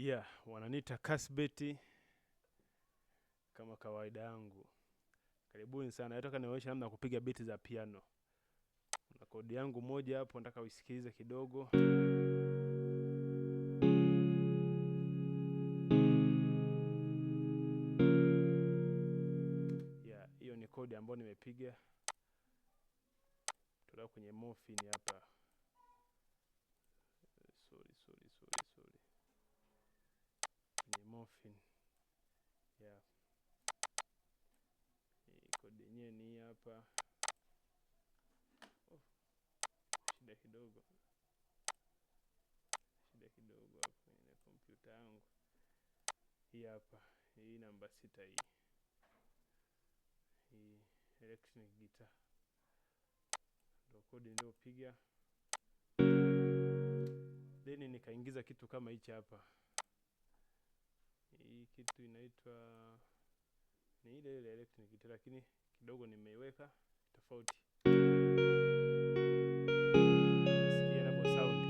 Yeah, wananiita Kasbeti kama kawaida yangu. Karibuni sana. Nataka niwaonyeshe namna ya kupiga biti za piano. Na kodi yangu moja hapo nataka uisikilize kidogo. Yeah, hiyo ni kodi ambayo nimepiga. Tutoka kwenye morphine hapa. Sorry. Kwenye morphine. Yeah. Kodi yenyewe ni hapa. Shida kidogo hapo kwenye kompyuta yangu. Hii hapa. Hii namba 6 hii. Hii electric guitar. Ndio kodi niliopiga. Then nikaingiza kitu kama hichi hapa. Hii kitu inaitwa ni ile electric guitar, lakini kidogo nimeiweka tofauti. Nasikia hapo sound.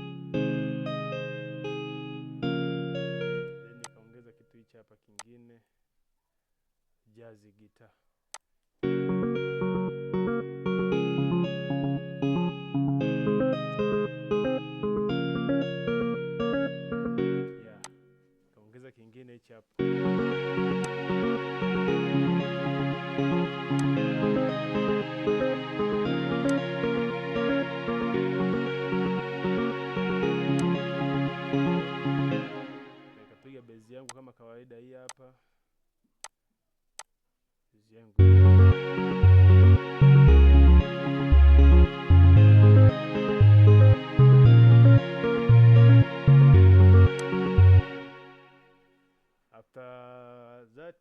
Then nikaongeza kitu hichi hapa kingine, jazz guitar. Yeah. Nikaongeza kingine hichi hapa. Nikapiga bezi yangu kama kawaida hii hapa. Bezi yangu. After that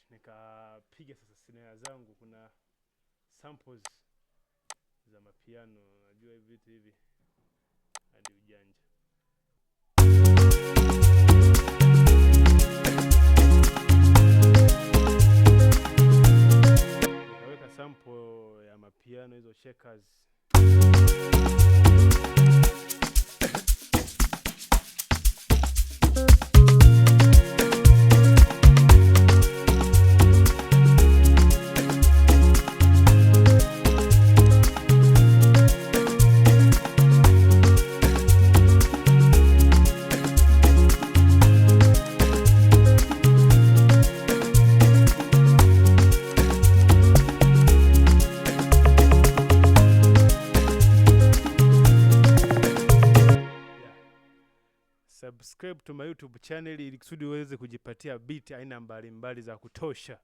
nikapiga sasa snare zangu. Kuna samples za mapiano, najua hivi vitu hivi hadi ujanja. Nikaweka sample ya mapiano hizo shakers. Subscribe to my YouTube channel ili kusudi uweze kujipatia beat aina mbalimbali za kutosha.